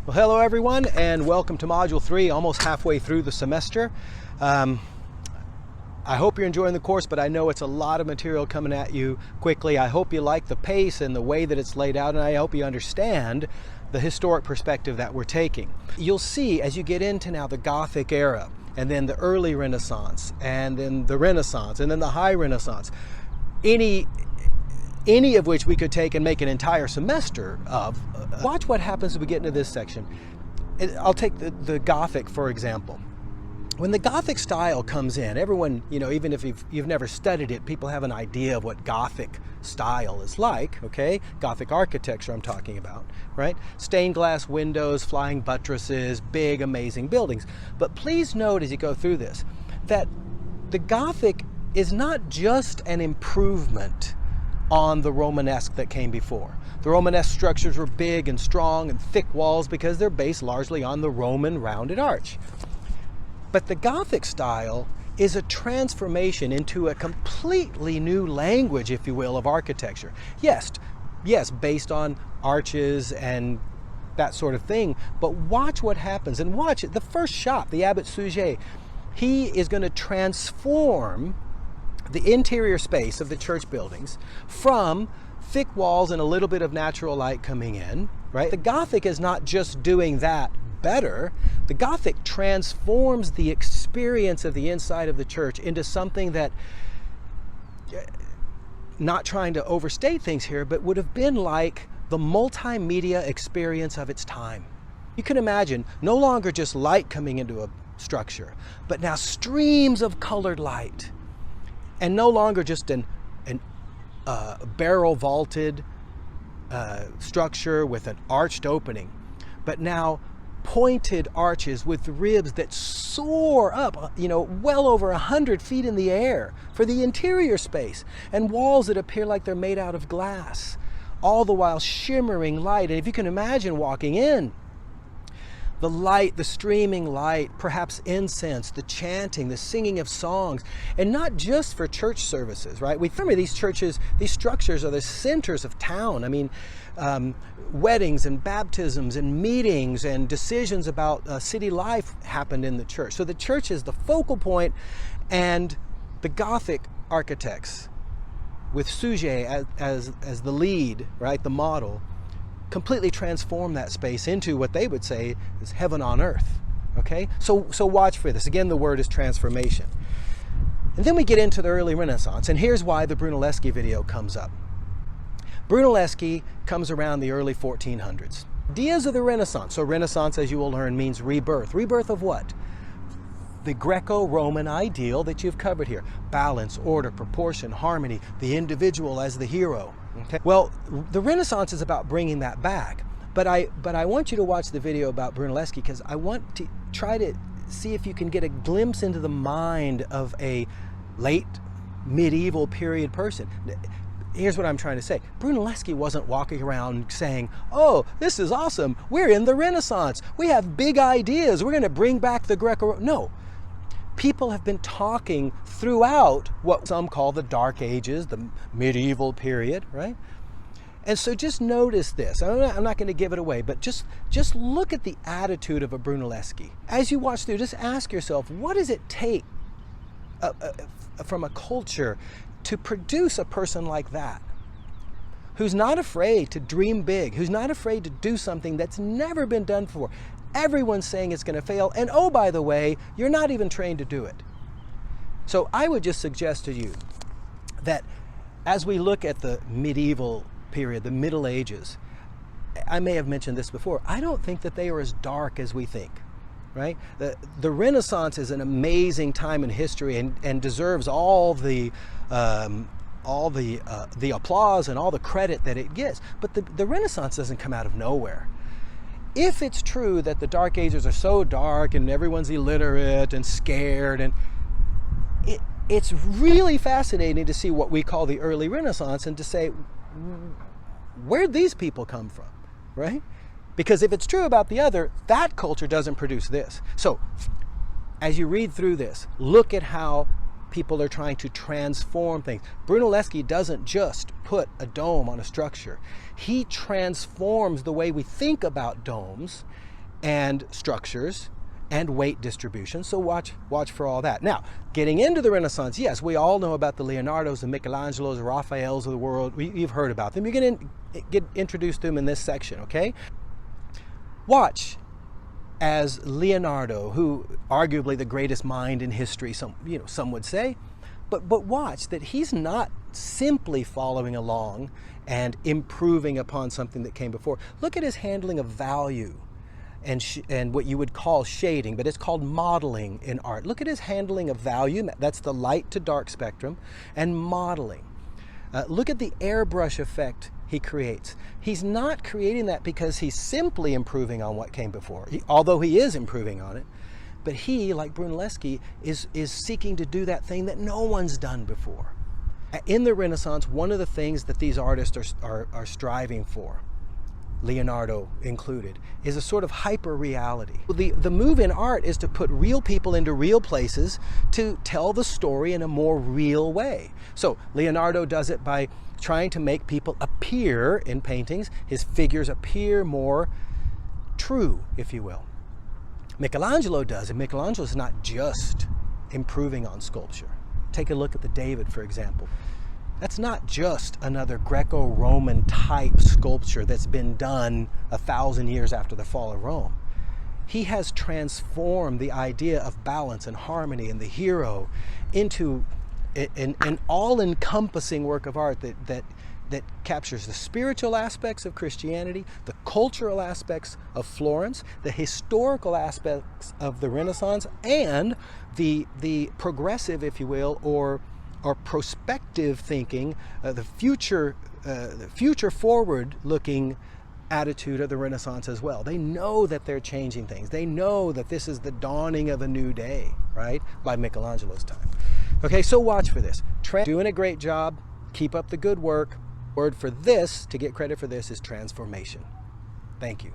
Well, hello everyone, and welcome to Module 3, almost halfway through the semester. I hope you're enjoying the course, but I know it's a lot of material coming at you quickly. I hope you like the pace and the way that it's laid out, and I hope you understand the historic perspective that we're taking. You'll see as you get into now the Gothic era, and then the early Renaissance, and then the Renaissance, and then the High Renaissance, any of which we could take and make an entire semester of. Watch what happens as we get into this section. I'll take the Gothic, for example. When the Gothic style comes in, everyone, even if you've never studied it, people have an idea of what Gothic style is like, okay? Gothic architecture I'm talking about, right? Stained glass windows, flying buttresses, big, amazing buildings. But please note as you go through this, that the Gothic is not just an improvement on the Romanesque that came before. The Romanesque structures were big and strong and thick walls because they're based largely on the Roman rounded arch. But the Gothic style is a transformation into a completely new language, if you will, of architecture. Yes, based on arches and that sort of thing, but watch what happens, and watch it. The first shot, the Abbot Suger, he is going to transform the interior space of the church buildings from thick walls and a little bit of natural light coming in, right? The Gothic is not just doing that better. The Gothic transforms the experience of the inside of the church into something that, not trying to overstate things here, but would have been like the multimedia experience of its time. You can imagine no longer just light coming into a structure, but now streams of colored light. And no longer just an barrel vaulted structure with an arched opening, but now pointed arches with ribs that soar up, well over 100 feet in the air for the interior space, and walls that appear like they're made out of glass, all the while shimmering light. And if you can imagine walking in, the light, the streaming light, perhaps incense, the chanting, the singing of songs, and not just for church services, right? We remember these churches, these structures are the centers of town. I mean, weddings and baptisms and meetings and decisions about city life happened in the church. So the church is the focal point, and the Gothic architects, with Suger as the lead, right, the model, completely transform that space into what they would say is heaven on earth, okay? So watch for this. Again, the word is transformation. And then we get into the early Renaissance, and here's why the Brunelleschi video comes up. Brunelleschi comes around the early 1400s. Ideas of the Renaissance. So Renaissance, as you will learn, means rebirth. Rebirth of what? The Greco-Roman ideal that you've covered here. Balance, order, proportion, harmony, the individual as the hero. Okay. Well, the Renaissance is about bringing that back, but I want you to watch the video about Brunelleschi because I want to try to see if you can get a glimpse into the mind of a late medieval period person. Here's what I'm trying to say. Brunelleschi wasn't walking around saying, "Oh, this is awesome. We're in the Renaissance. We have big ideas. We're going to bring back the Greco." No. People have been talking throughout what some call the Dark Ages, the medieval period, right? And so just notice this. I'm not going to give it away, but just look at the attitude of a Brunelleschi. As you watch through, just ask yourself, what does it take from a culture to produce a person like that? Who's not afraid to dream big, who's not afraid to do something that's never been done before. Everyone's saying it's going to fail, and oh, by the way, you're not even trained to do it. So I would just suggest to you that as we look at the medieval period, the Middle Ages, I may have mentioned this before, I don't think that they are as dark as we think, right? The Renaissance is an amazing time in history and deserves all the applause and all the credit that it gets. But the Renaissance doesn't come out of nowhere. If it's true that the Dark Ages are so dark and everyone's illiterate and scared, and it's really fascinating to see what we call the early Renaissance and to say, where'd these people come from, right? Because if it's true about the other, that culture doesn't produce this. So as you read through this, look at how people are trying to transform things. Brunelleschi doesn't just put a dome on a structure. He transforms the way we think about domes and structures and weight distribution. So watch for all that. Now, getting into the Renaissance, yes, we all know about the Leonardos, the Michelangelos, the Raphaels of the world. You've heard about them. You're going to get introduced to them in this section, okay? Watch as Leonardo, who arguably the greatest mind in history, some would say, but watch that he's not simply following along and improving upon something that came before. Look at his handling of value and what you would call shading, but it's called modeling in art. Look at his handling of value. That's the light to dark spectrum, and modeling. Look at the airbrush effect he creates. He's not creating that because he's simply improving on what came before, although he is improving on it. But he, like Brunelleschi, is seeking to do that thing that no one's done before. In the Renaissance, one of the things that these artists are striving for, Leonardo included, is a sort of hyper-reality. The move in art is to put real people into real places to tell the story in a more real way. So Leonardo does it by trying to make people appear in paintings, his figures appear more true, if you will. Michelangelo does, and Michelangelo is not just improving on sculpture. Take a look at the David, for example. That's not just another Greco-Roman type sculpture that's been done 1,000 years after the fall of Rome. He has transformed the idea of balance and harmony and the hero into an all-encompassing work of art that captures the spiritual aspects of Christianity, the cultural aspects of Florence, the historical aspects of the Renaissance, and the progressive, if you will, or prospective thinking, the future forward-looking attitude of the Renaissance as well. They know that they're changing things. They know that this is the dawning of a new day, right? By Michelangelo's time. Okay, so watch for this. Doing a great job. Keep up the good work. Word for this, to get credit for this, is transformation. Thank you.